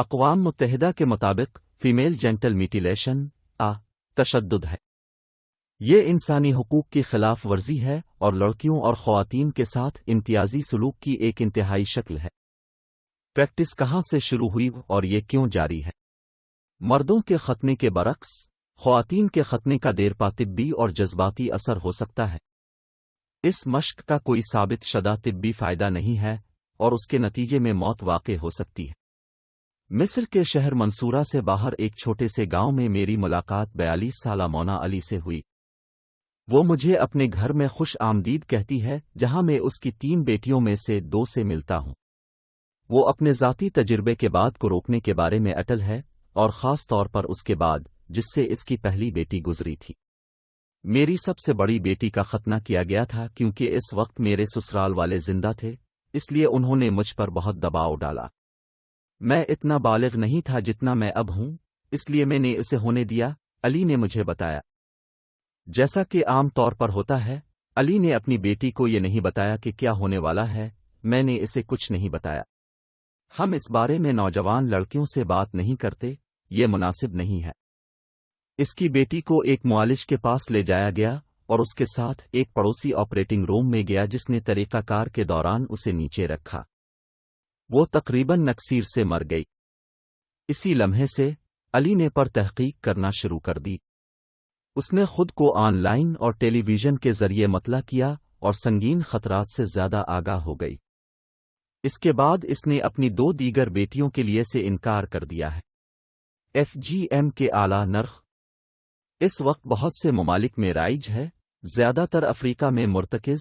اقوام متحدہ کے مطابق فیمیل جینٹل میٹیلیشن تشدد ہے۔ یہ انسانی حقوق کی خلاف ورزی ہے اور لڑکیوں اور خواتین کے ساتھ امتیازی سلوک کی ایک انتہائی شکل ہے۔ پریکٹس کہاں سے شروع ہوئی اور یہ کیوں جاری ہے؟ مردوں کے ختنے کے برعکس خواتین کے ختنے کا دیرپا طبی اور جذباتی اثر ہو سکتا ہے۔ اس مشق کا کوئی ثابت شدہ طبی فائدہ نہیں ہے اور اس کے نتیجے میں موت واقع ہو سکتی ہے۔ مصر کے شہر منصورہ سے باہر ایک چھوٹے سے گاؤں میں میری ملاقات 42 سالہ مونا علی سے ہوئی۔ وہ مجھے اپنے گھر میں خوش آمدید کہتی ہے جہاں میں اس کی 3 بیٹیوں میں سے 2 سے ملتا ہوں۔ وہ اپنے ذاتی تجربے کے بعد کو روکنے کے بارے میں اٹل ہے اور خاص طور پر اس کے بعد جس سے اس کی پہلی بیٹی گزری تھی۔ میری سب سے بڑی بیٹی کا ختنہ کیا گیا تھا کیونکہ اس وقت میرے سسرال والے زندہ تھے، اس لیے انہوں نے مجھ پر بہت دباؤ ڈالا۔ میں اتنا بالغ نہیں تھا جتنا میں اب ہوں، اس لیے میں نے اسے ہونے دیا، علی نے مجھے بتایا۔ جیسا کہ عام طور پر ہوتا ہے، علی نے اپنی بیٹی کو یہ نہیں بتایا کہ کیا ہونے والا ہے، میں نے اسے کچھ نہیں بتایا۔ ہم اس بارے میں نوجوان لڑکیوں سے بات نہیں کرتے، یہ مناسب نہیں ہے۔ اس کی بیٹی کو ایک معالج کے پاس لے جایا گیا اور اس کے ساتھ ایک پڑوسی آپریٹنگ روم میں گیا جس نے طریقہ کار کے دوران اسے نیچے رکھا۔ وہ تقریباً نکسیر سے مر گئی۔ اسی لمحے سے علی نے پر تحقیق کرنا شروع کر دی۔ اس نے خود کو آن لائن اور ٹیلی ویژن کے ذریعے مطلع کیا اور سنگین خطرات سے زیادہ آگاہ ہو گئی۔ اس کے بعد اس نے اپنی 2 دیگر بیٹیوں کے لیے سے انکار کر دیا ہے۔ FGM کے اعلیٰ نرخ اس وقت بہت سے ممالک میں رائج ہے، زیادہ تر افریقہ میں مرتکز۔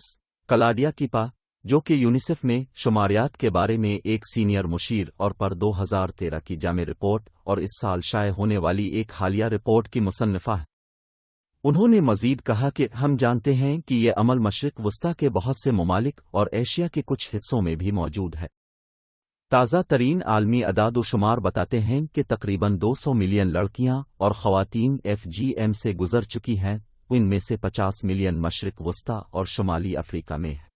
کلاڈیا کیپا، جو کہ یونیسیف میں شماریات کے بارے میں ایک سینئر مشیر اور پر 2013 کی جامع رپورٹ اور اس سال شائع ہونے والی ایک حالیہ رپورٹ کی مصنفہ ہے۔ انہوں نے مزید کہا کہ ہم جانتے ہیں کہ یہ عمل مشرق وسطی کے بہت سے ممالک اور ایشیا کے کچھ حصوں میں بھی موجود ہے۔ تازہ ترین عالمی اعداد و شمار بتاتے ہیں کہ تقریباً 200 ملین لڑکیاں اور خواتین FGM سے گزر چکی ہیں، ان میں سے 50 ملین مشرق وسطی اور شمالی افریقہ میں ہے۔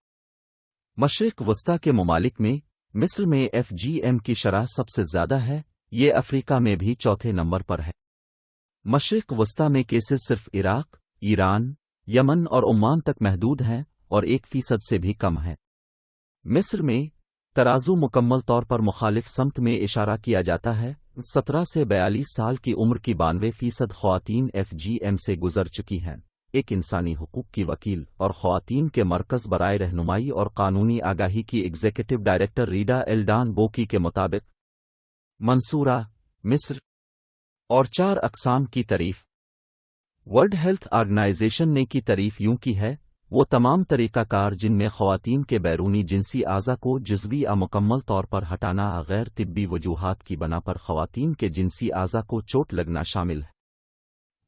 مشرق وسطی کے ممالک میں مصر میں FGM کی شرح سب سے زیادہ ہے، یہ افریقہ میں بھی چوتھے نمبر پر ہے۔ مشرق وسطی میں کیسز صرف عراق، ایران، یمن اور عمان تک محدود ہیں اور 1% سے بھی کم ہیں۔ مصر میں ترازو مکمل طور پر مخالف سمت میں اشارہ کیا جاتا ہے۔ 17 سے 42 سال کی عمر کی 92% خواتین FGM سے گزر چکی ہیں۔ ایک انسانی حقوق کی وکیل اور خواتین کے مرکز برائے رہنمائی اور قانونی آگاہی کی ایگزیکٹو ڈائریکٹر ریڈا ایلڈان بوکی کے مطابق منصورہ، مصر اور 4 اقسام کی تعریف ورلڈ ہیلتھ آرگنائزیشن نے کی تعریف یوں کی ہے: وہ تمام طریقہ کار جن میں خواتین کے بیرونی جنسی اعضاء کو جزوی یا مکمل طور پر ہٹانا غیر طبی وجوہات کی بنا پر خواتین کے جنسی اعضاء کو چوٹ لگنا شامل ہے۔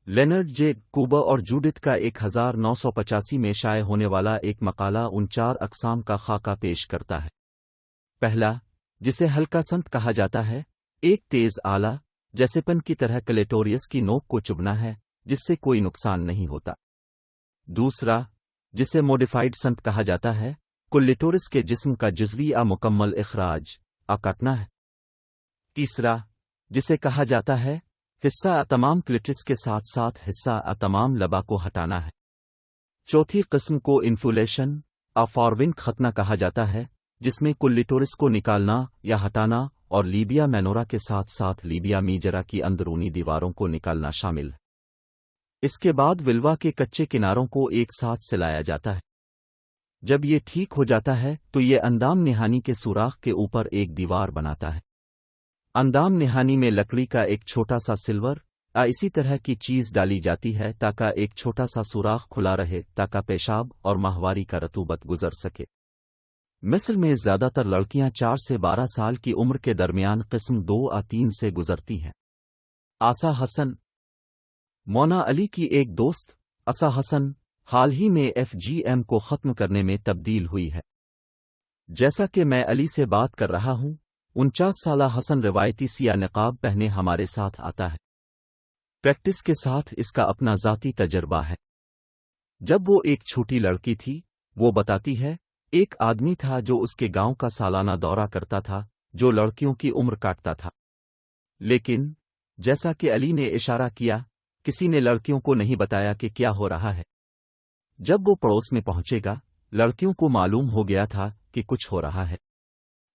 لینرڈ جے کوبا اور جوڈتھ کا 1985 میں شائع ہونے والا ایک مقالہ ان 4 اقسام کا خاکہ پیش کرتا ہے۔ پہلا، جسے ہلکا سنت کہا جاتا ہے، ایک تیز آلہ جیسے پن کی طرح کلیٹوریس کی نوک کو چبھنا ہے جس سے کوئی نقصان نہیں ہوتا۔ دوسرا، جسے موڈیفائڈ سنت کہا جاتا ہے، کلیٹورس کے جسم کا جزوی یا مکمل اخراج کاٹنا ہے۔ تیسرا، جسے کہا جاتا ہے حصہ تمام کلیٹرس کے ساتھ ساتھ حصہ تمام لبا کو ہٹانا ہے۔ چوتھی قسم کو انفولیشن فارونگ ختنہ کہا جاتا ہے، جس میں کلیٹورس کو نکالنا یا ہٹانا اور لیبیا مینورا کے ساتھ ساتھ لیبیا میجرا کی اندرونی دیواروں کو نکالنا شامل ہے۔ اس کے بعد ولوا کے کچے کناروں کو ایک ساتھ سلایا جاتا ہے۔ جب یہ ٹھیک ہو جاتا ہے تو یہ اندام نہانی کے سوراخ کے اوپر ایک دیوار بناتا ہے۔ اندام نہانی میں لکڑی کا ایک چھوٹا سا سلور اسی طرح کی چیز ڈالی جاتی ہے تاکہ ایک چھوٹا سا سوراخ کھلا رہے تاکہ پیشاب اور ماہواری کا رطوبت گزر سکے۔ مصر میں زیادہ تر لڑکیاں 4 سے 12 سال کی عمر کے درمیان قسم 2 یا 3 سے گزرتی ہیں۔ آسا حسن، مونا علی کی ایک دوست آسا حسن، حال ہی میں FGM کو ختم کرنے میں تبدیل ہوئی ہے۔ جیسا کہ میں علی سے بات کر رہا ہوں، 49 سالہ حسن روایتی سیاہ نقاب پہنے ہمارے ساتھ آتا ہے۔ پریکٹس کے ساتھ اس کا اپنا ذاتی تجربہ ہے۔ جب وہ ایک چھوٹی لڑکی تھی، وہ بتاتی ہے، ایک آدمی تھا جو اس کے گاؤں کا سالانہ دورہ کرتا تھا جو لڑکیوں کی عمر کاٹتا تھا۔ لیکن جیسا کہ علی نے اشارہ کیا، کسی نے لڑکیوں کو نہیں بتایا کہ کیا ہو رہا ہے۔ جب وہ پڑوس میں پہنچے گا، لڑکیوں کو معلوم ہو گیا تھا کہ کچھ ہو رہا ہے۔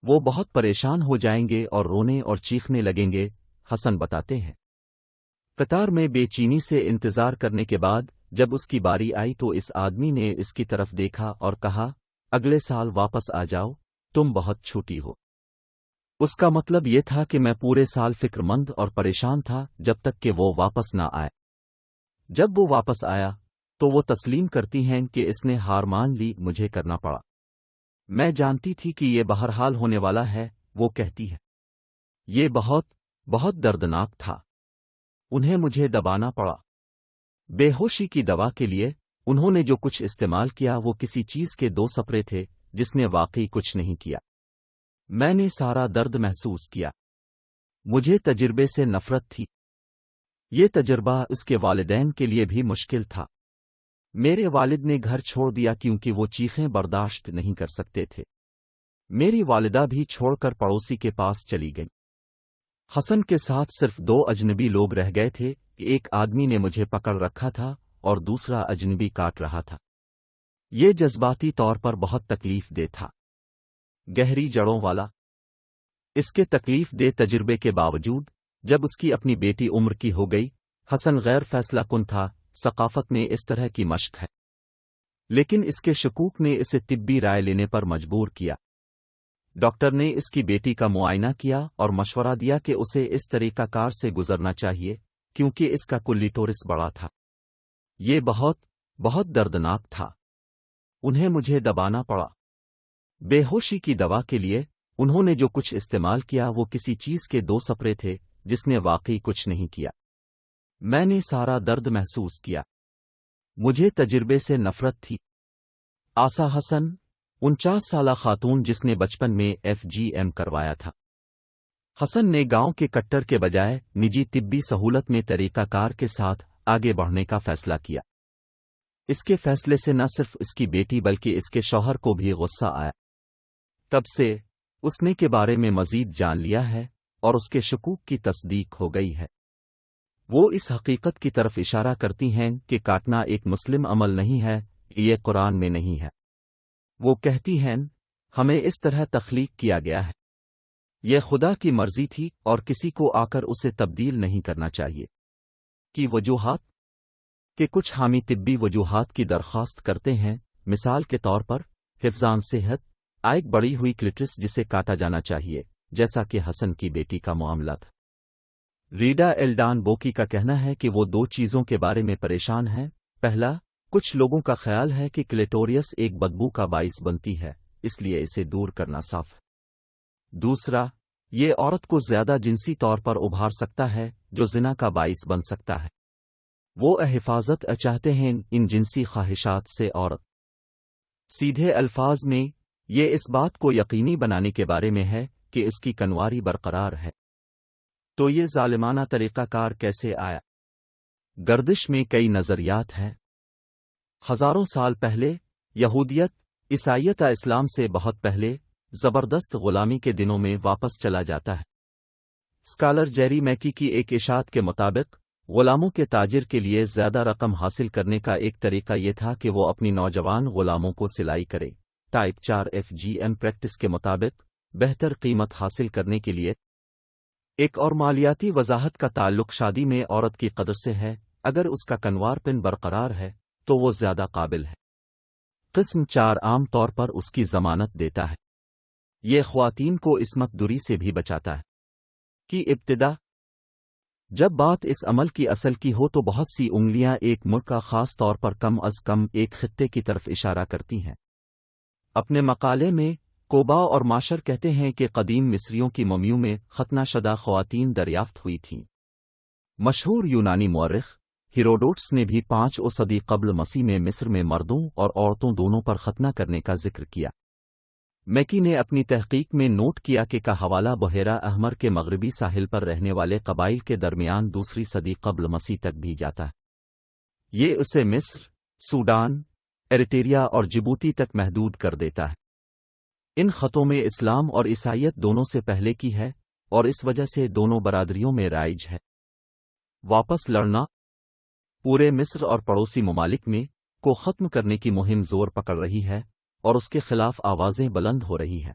وہ بہت پریشان ہو جائیں گے اور رونے اور چیخنے لگیں گے، حسن بتاتے ہیں۔ قطار میں بے چینی سے انتظار کرنے کے بعد جب اس کی باری آئی تو اس آدمی نے اس کی طرف دیکھا اور کہا، اگلے سال واپس آ جاؤ، تم بہت چھوٹی ہو۔ اس کا مطلب یہ تھا کہ میں پورے سال فکر مند اور پریشان تھا جب تک کہ وہ واپس نہ آئے۔ جب وہ واپس آیا تو وہ تسلیم کرتی ہیں کہ اس نے ہار مان لی، مجھے کرنا پڑا۔ میں جانتی تھی کہ یہ بہرحال ہونے والا ہے، وہ کہتی ہے۔ یہ بہت بہت دردناک تھا۔ انہیں مجھے دبانا پڑا۔ بے ہوشی کی دوا کے لیے انہوں نے جو کچھ استعمال کیا وہ کسی چیز کے 2 سپرے تھے جس نے واقعی کچھ نہیں کیا۔ میں نے سارا درد محسوس کیا۔ مجھے تجربے سے نفرت تھی۔ یہ تجربہ اس کے والدین کے لیے بھی مشکل تھا۔ میرے والد نے گھر چھوڑ دیا کیونکہ وہ چیخیں برداشت نہیں کر سکتے تھے۔ میری والدہ بھی چھوڑ کر پڑوسی کے پاس چلی گئی۔ حسن کے ساتھ صرف 2 اجنبی لوگ رہ گئے تھے کہ ایک آدمی نے مجھے پکڑ رکھا تھا اور دوسرا اجنبی کاٹ رہا تھا۔ یہ جذباتی طور پر بہت تکلیف دہ تھا، گہری جڑوں والا۔ اس کے تکلیف دہ تجربے کے باوجود جب اس کی اپنی بیٹی عمر کی ہو گئی، حسن غیر فیصلہ کن تھا۔ ثقافت میں اس طرح کی مشق ہے، لیکن اس کے شکوک نے اسے طبی رائے لینے پر مجبور کیا۔ ڈاکٹر نے اس کی بیٹی کا معائنہ کیا اور مشورہ دیا کہ اسے اس طریقہ کار سے گزرنا چاہیے کیونکہ اس کا کلیٹورس بڑا تھا۔ یہ بہت بہت دردناک تھا۔ انہیں مجھے دبانا پڑا۔ بے ہوشی کی دوا کے لیے انہوں نے جو کچھ استعمال کیا وہ کسی چیز کے 2 سپرے تھے جس نے واقعی کچھ نہیں کیا۔ میں نے سارا درد محسوس کیا۔ مجھے تجربے سے نفرت تھی۔ آسا حسن، 49 سالہ خاتون جس نے بچپن میں FGM کروایا تھا۔ حسن نے گاؤں کے کٹر کے بجائے نجی طبی سہولت میں طریقہ کار کے ساتھ آگے بڑھنے کا فیصلہ کیا۔ اس کے فیصلے سے نہ صرف اس کی بیٹی بلکہ اس کے شوہر کو بھی غصہ آیا۔ تب سے اس نے کے بارے میں مزید جان لیا ہے اور اس کے شکوک کی تصدیق ہو گئی ہے۔ وہ اس حقیقت کی طرف اشارہ کرتی ہیں کہ کاٹنا ایک مسلم عمل نہیں ہے، یہ قرآن میں نہیں ہے۔ وہ کہتی ہیں، ہمیں اس طرح تخلیق کیا گیا ہے۔ یہ خدا کی مرضی تھی اور کسی کو آ کر اسے تبدیل نہیں کرنا چاہیے۔ کی وجوہات کہ کچھ حامی طبی وجوہات کی درخواست کرتے ہیں، مثال کے طور پر حفظان صحت، ایک بڑی ہوئی کلیٹرس جسے کاٹا جانا چاہیے، جیسا کہ حسن کی بیٹی کا معاملہ تھا۔ ریڈا ایلڈان بوکی کا کہنا ہے کہ وہ 2 چیزوں کے بارے میں پریشان ہیں۔ پہلا، کچھ لوگوں کا خیال ہے کہ کلیٹوریس ایک بدبو کا باعث بنتی ہے، اس لیے اسے دور کرنا صاف ہے۔ دوسرا، یہ عورت کو زیادہ جنسی طور پر ابھار سکتا ہے جو زنا کا باعث بن سکتا ہے۔ وہ حفاظت چاہتے ہیں ان جنسی خواہشات سے۔ عورت سیدھے الفاظ میں یہ اس بات کو یقینی بنانے کے بارے میں ہے کہ اس کی کنواری برقرار ہے۔ تو یہ ظالمانہ طریقہ کار کیسے آیا؟ گردش میں کئی نظریات ہیں۔ ہزاروں سال پہلے یہودیت، عیسائیت اسلام سے بہت پہلے زبردست غلامی کے دنوں میں واپس چلا جاتا ہے۔ اسکالر جیری میکی کی ایک اشاعت کے مطابق غلاموں کے تاجر کے لیے زیادہ رقم حاصل کرنے کا ایک طریقہ یہ تھا کہ وہ اپنی نوجوان غلاموں کو سلائی کرے۔ ٹائپ 4 FGM پریکٹس کے مطابق بہتر قیمت حاصل کرنے کے لیے ایک اور مالیاتی وضاحت کا تعلق شادی میں عورت کی قدر سے ہے۔ اگر اس کا کنوار پن برقرار ہے تو وہ زیادہ قابل ہے۔ قسم 4 عام طور پر اس کی ضمانت دیتا ہے۔ یہ خواتین کو عصمت دوری سے بھی بچاتا ہے۔ کی ابتدا جب بات اس عمل کی اصل کی ہو تو بہت سی انگلیاں ایک ملک کا خاص طور پر کم از کم ایک خطے کی طرف اشارہ کرتی ہیں۔ اپنے مقالے میں کوبا اور ماشر کہتے ہیں کہ قدیم مصریوں کی ممیوں میں ختنہ شدہ خواتین دریافت ہوئی تھیں۔ مشہور یونانی مورخ ہیروڈوٹس نے بھی 5 صدی قبل مسیح میں مصر میں مردوں اور عورتوں دونوں پر ختنہ کرنے کا ذکر کیا۔ میکی نے اپنی تحقیق میں نوٹ کیا کہ کا حوالہ بحیرہ احمر کے مغربی ساحل پر رہنے والے قبائل کے درمیان 2 صدی قبل مسیح تک بھی جاتا ہے۔ یہ اسے مصر، سوڈان، ایریٹریا اور جبوتی تک محدود کر دیتا ہے۔ ان خطوں میں اسلام اور عیسائیت دونوں سے پہلے کی ہے۔ اور اس وجہ سے دونوں برادریوں میں رائج ہے واپس لڑنا۔ پورے مصر اور پڑوسی ممالک میں کو ختم کرنے کی مہم زور پکڑ رہی ہے اور اس کے خلاف آوازیں بلند ہو رہی ہیں۔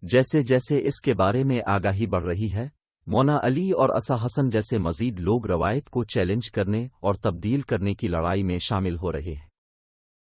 جیسے جیسے اس کے بارے میں آگاہی بڑھ رہی ہے، مونا علی اور اسا حسن جیسے مزید لوگ روایت کو چیلنج کرنے اور تبدیل کرنے کی لڑائی میں شامل ہو رہے ہیں۔